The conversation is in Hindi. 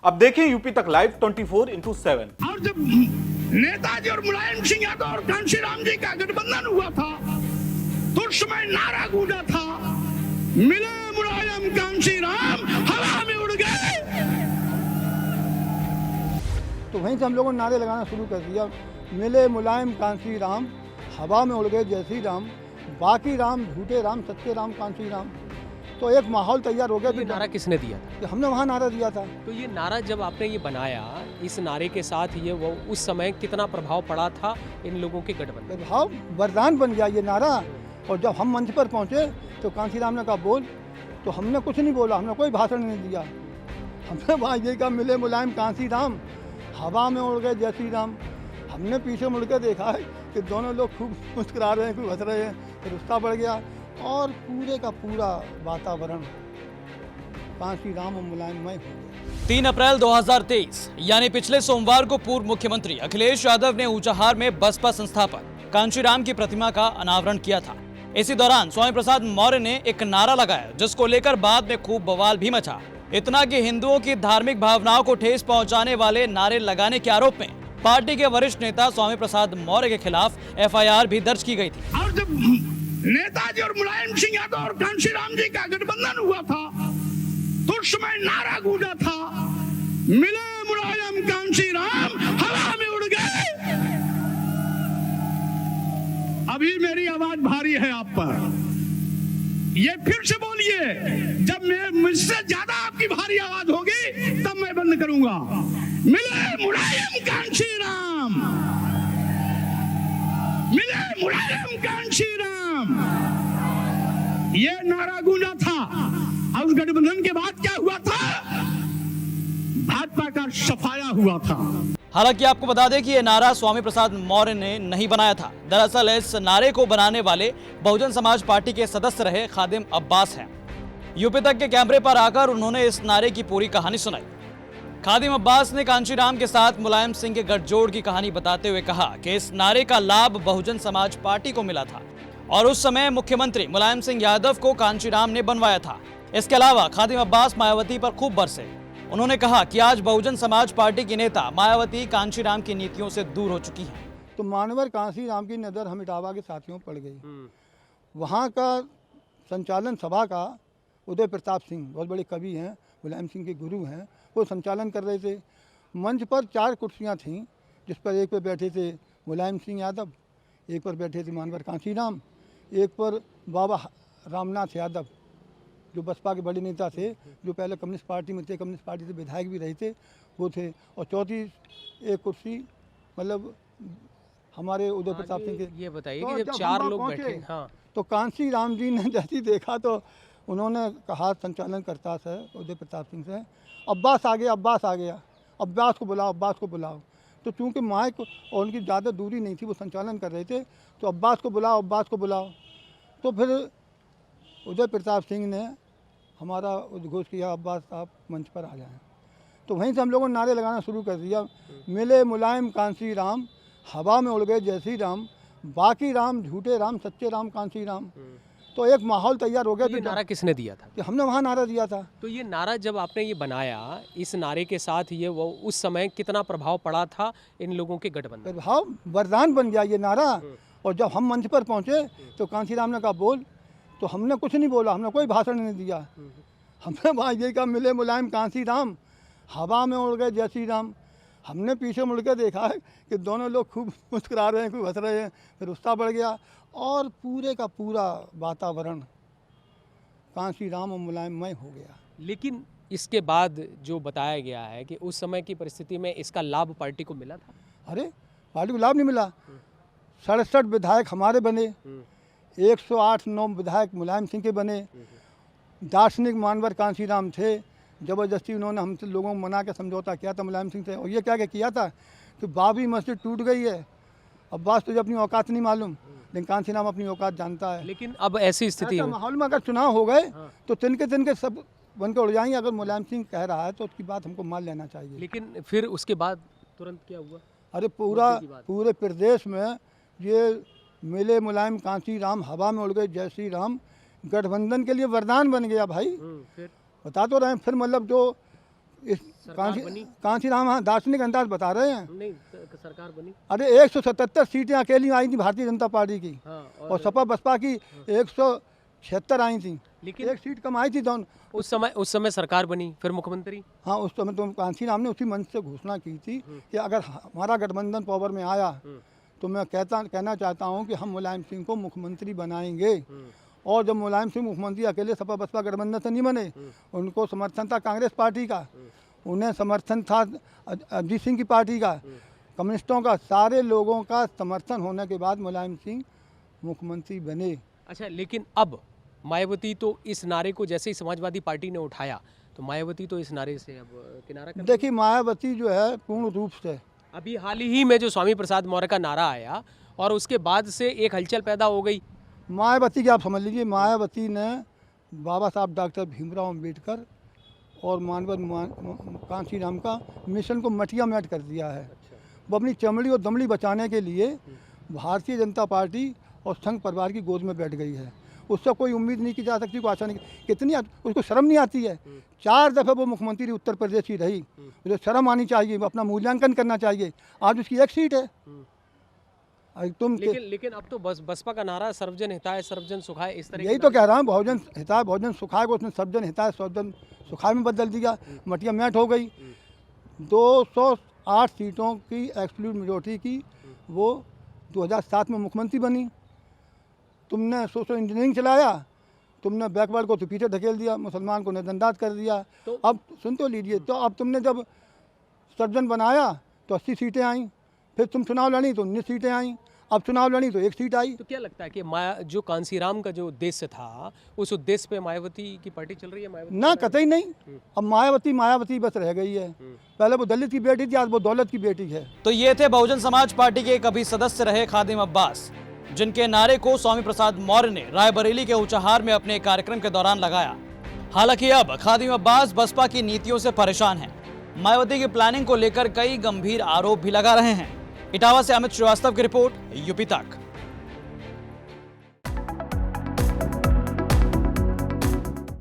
अब देखें यूपी तक लाइव 24/7। और जब नेताजी और मुलायम सिंह यादव और कांशीराम जी का गठबंधन हुआ था तो उस समय नारा गूंजा था, मिले मुलायम कांशीराम हवा में उड़ गए। तो वहीं से हम लोगों ने नारे लगाना शुरू कर दिया, मिले मुलायम कांशीराम हवा में उड़ गए जय श्री राम, बाकी राम झूठे राम सच्चे राम कांशी राम। तो एक माहौल तैयार हो गया। ये नारा किसने दिया था? कि हमने वहाँ नारा दिया था। तो ये नारा जब आपने ये बनाया, इस नारे के साथ ये वो उस समय कितना प्रभाव पड़ा था इन लोगों के गठबंधन? प्रभाव वरदान बन गया ये नारा। और जब हम मंच पर पहुँचे तो कांशी राम ने कहा बोल, तो हमने कुछ नहीं बोला, हमने कोई भाषण नहीं दिया। हमने वहाँ ये कहा, मिले मुलायम कांशी राम हवा में उड़ गए जय श्री राम। हमने पीछे मुड़ कर देखा है कि दोनों लोग खूब मुस्कुरा रहे हैं, खूब हंस रहे हैं, फिर गुस्सा बढ़ गया और पूरे का पूरा वातावरण कांशी राम और मुलायममय हो गया। 3 अप्रैल 2023 यानी पिछले सोमवार को पूर्व मुख्यमंत्री अखिलेश यादव ने ऊंचाहार में बसपा संस्थापक कांशीराम की प्रतिमा का अनावरण किया था। इसी दौरान स्वामी प्रसाद मौर्य ने एक नारा लगाया, जिसको लेकर बाद में खूब बवाल भी मचा। इतना कि हिंदुओं की धार्मिक भावनाओं को ठेस पहुंचाने वाले नारे लगाने के आरोप में पार्टी के वरिष्ठ नेता स्वामी प्रसाद मौर्य के खिलाफ FIR भी दर्ज की गई थी। और जब नेताजी और मुलायम सिंह यादव और कांशीराम जी का गठबंधन हुआ था तो उस समय नारा गूंजा था, मिले मुलायम कांशीराम हवा में उड़ गए। अभी मेरी आवाज भारी है आप पर, ये फिर से बोलिए, जब मुझसे ज्यादा आपकी भारी आवाज होगी तब मैं बंद करूंगा। मिले मुलायम कांशीराम, मिले मुलायम कांशीराम, ये नारा गूंजा था। और उस गठबंधन के बाद क्या हुआ था? भाजपा का सफाया हुआ था। हालांकि आपको बता दें कि ये नारा स्वामी प्रसाद मौर्य ने नहीं बनाया था। दरअसल इस नारे को बनाने वाले बहुजन समाज पार्टी के सदस्य रहे खादिम अब्बास हैं। यूपी तक के कैमरे पर आकर उन्होंने इस नारे की पूरी कहानी सुनाई। खादिम अब्बास ने कांशीराम के साथ मुलायम सिंह के गठजोड़ की कहानी बताते हुए कहा कि इस नारे का लाभ बहुजन समाज पार्टी को मिला था और उस समय मुख्यमंत्री मुलायम सिंह यादव को कांशीराम ने बनवाया था। इसके अलावा खादिम अब्बास मायावती पर खूब बरसे। उन्होंने कहा कि आज बहुजन समाज पार्टी की नेता मायावती कांशीराम की नीतियों से दूर हो चुकी है। तो मानवर कांशीराम की नज़र हम इटावा के साथियों पड़ गई। वहाँ का संचालन सभा का उदय प्रताप सिंह बहुत बड़े कवि हैं, मुलायम सिंह के गुरु हैं, वो संचालन कर रहे थे। मंच पर 4 कुर्सियाँ थीं, जिस पर एक पर बैठे थे मुलायम सिंह यादव, एक पर बैठे थे मानवर कांशीराम, एक पर बाबा रामनाथ यादव जो बसपा के बड़े नेता थे, जो पहले कम्युनिस्ट पार्टी में थे, कम्युनिस्ट पार्टी से विधायक भी रहे थे, वो थे। और चौथी एक कुर्सी मतलब हमारे उदय प्रताप सिंह के। ये बताइए तो कि जब 4 लोग बैठे, हाँ, तो कांशीराम जी ने जैसे ही देखा तो उन्होंने कहा संचालनकर्ता से उदय प्रताप सिंह से, अब्बास आ गया, अब्बास आ गया, अब्बास को बुलाओ, अब्बास को बुलाओ। तो चूँकि माइक और उनकी ज़्यादा दूरी नहीं थी, वो संचालन कर रहे थे, तो अब्बास को बुलाओ, अब्बास को बुलाओ। तो फिर उदय प्रताप सिंह ने हमारा उद्घोष किया, अब्बास आप मंच पर आ जाएं। तो वहीं से हम लोगों ने नारे लगाना शुरू कर दिया, मिले मुलायम कांशी राम हवा में उड़ गए जय श्री राम, बाकी राम झूठे राम सच्चे राम कांशी राम। तो एक माहौल तैयार हो गया। ये नारा किसने दिया था? कि हमने वहाँ नारा दिया था। तो ये नारा जब आपने ये बनाया, इस नारे के साथ ये वो उस समय कितना प्रभाव पड़ा था इन लोगों के गठबंधन? प्रभाव वरदान बन गया ये नारा। और जब हम मंच पर पहुँचे तो कांशीराम ने कहा बोल, तो हमने कुछ नहीं बोला, हमने कोई भाषण नहीं दिया। हमने वहाँ ये कहा, मिले मुलायम कांशी राम हवा में उड़ गए जय श्री राम। हमने पीछे मुड़ कर देखा है कि दोनों लोग खूब मुस्कुरा रहे हैं, खूब हंस रहे हैं, फिर गुस्सा बढ़ गया और पूरे का पूरा वातावरण कांशी राम और मुलायममय हो गया। लेकिन इसके बाद जो बताया गया है कि उस समय की परिस्थिति में इसका लाभ पार्टी को मिला था। अरे पार्टी को लाभ नहीं मिला। 67 विधायक हमारे बने, 108-9 विधायक मुलायम सिंह के बने। दार्शनिक मानवर कांशीराम थे, ज़बरदस्ती उन्होंने हमसे लोगों को मना के समझौता किया था मुलायम सिंह से। और ये क्या किया था कि बाबरी मस्जिद टूट गई है, अब्बास तुझे अपनी औकात नहीं मालूम, लेकिन कांशीराम अपनी औकात जानता है। लेकिन अब ऐसी स्थिति में माहौल में अगर चुनाव हो गए तो तिनके सब बन के उड़ जाएंगे। अगर मुलायम सिंह कह रहा है तो उसकी बात हमको मान लेना चाहिए। लेकिन फिर उसके बाद तुरंत क्या हुआ? अरे पूरे प्रदेश में ये मिले मुलायम कांशी राम हवा में उड़ गए जय श्री राम गठबंधन के लिए वरदान बन गया भाई। फिर बता तो रहे हैं। फिर मतलब जो इस सरकार बनी? कांशीराम हाँ दार्शनिक अंदाज बता रहे हैं। नहीं, सरकार बनी। अरे 177 सीटें अकेली आई थी भारतीय जनता पार्टी की, हाँ, और सपा बसपा की 176 आई थी, लेकिन एक सीट कम आई थी दोनों। उस समय सरकार बनी, फिर मुख्यमंत्री। हाँ उस समय तो कांशीराम ने उसी मंच से घोषणा की थी कि अगर हमारा गठबंधन पावर में आया तो मैं कहना चाहता हूँ कि हम मुलायम सिंह को मुख्यमंत्री बनाएंगे। और जब मुलायम सिंह मुख्यमंत्री अकेले सपा बसपा गठबंधन से नहीं बने, उनको समर्थन था कांग्रेस पार्टी का, उन्हें समर्थन था अजीत सिंह की पार्टी का, कम्युनिस्टों का, सारे लोगों का समर्थन होने के बाद मुलायम सिंह मुख्यमंत्री बने। अच्छा, लेकिन अब मायावती तो इस नारे को जैसे ही समाजवादी पार्टी ने उठाया तो मायावती तो इस नारे से अब किनारा कर देखिए मायावती जो है पूर्ण रूप से, अभी हाल ही में जो स्वामी प्रसाद मौर्य का नारा आया और उसके बाद से एक हलचल पैदा हो गई। मायावती की आप समझ लीजिए, मायावती ने बाबा साहब डॉक्टर भीमराव अंबेडकर और मानव कांशीराम का मिशन को मटिया मैट कर दिया है। वो अपनी चमड़ी और दमड़ी बचाने के लिए भारतीय जनता पार्टी और संघ परिवार की गोद में बैठ गई है। उससे कोई उम्मीद नहीं की जा सकती, कोई आशा नहीं। कितनी उसको शर्म नहीं आती है? 4 दफ़े वो मुख्यमंत्री उत्तर प्रदेश की रही, उसे शर्म आनी चाहिए, अपना मूल्यांकन करना चाहिए। आज उसकी एक सीट है। तुम लेकिन अब तो बसपा का नारा सर्वजन हिताय सर्वजन सुखाय, इस तरह यही तो कह रहा हूँ, बहुजन हिताय बहुजन सुखाय को उसने सर्वजन हिताय सर्वजन सुखाय में बदल दिया, मटिया मैट हो गई। 208 सीटों की एब्सोल्यूट मेजॉरिटी की वो 2007 में मुख्यमंत्री बनी। तुमने सोशल इंजीनियरिंग चलाया, तुमने बैकवर्ड को तो पीछे ढकेल दिया, मुसलमान को नजरअंदाज कर दिया। तो अब सुन तो लीजिए, तो अब तुमने जब सर्जन बनाया तो 80 सीटें आईं, फिर तुम चुनाव लड़ी तो 19 सीटें आईं, अब चुनाव लड़ी तो 1 सीट आई। तो क्या लगता है कि जो कांसीराम का जो उद्देश्य था उस उद्देश्य पे मायावती की पार्टी चल रही है? मायावती ना कतई नहीं। अब मायावती बस रह गई है। पहले वो दलित की बेटी थी, आज वो दौलत की बेटी है। तो ये थे बहुजन समाज पार्टी के कभी सदस्य रहे खादिम अब्बास, जिनके नारे को स्वामी प्रसाद मौर्य ने रायबरेली के ऊंचाहार में अपने कार्यक्रम के दौरान लगाया। हालांकि अब खादिम अब्बास बसपा की नीतियों से परेशान हैं। मायावती की प्लानिंग को लेकर कई गंभीर आरोप भी लगा रहे हैं। इटावा से अमित श्रीवास्तव की रिपोर्ट, यूपी तक।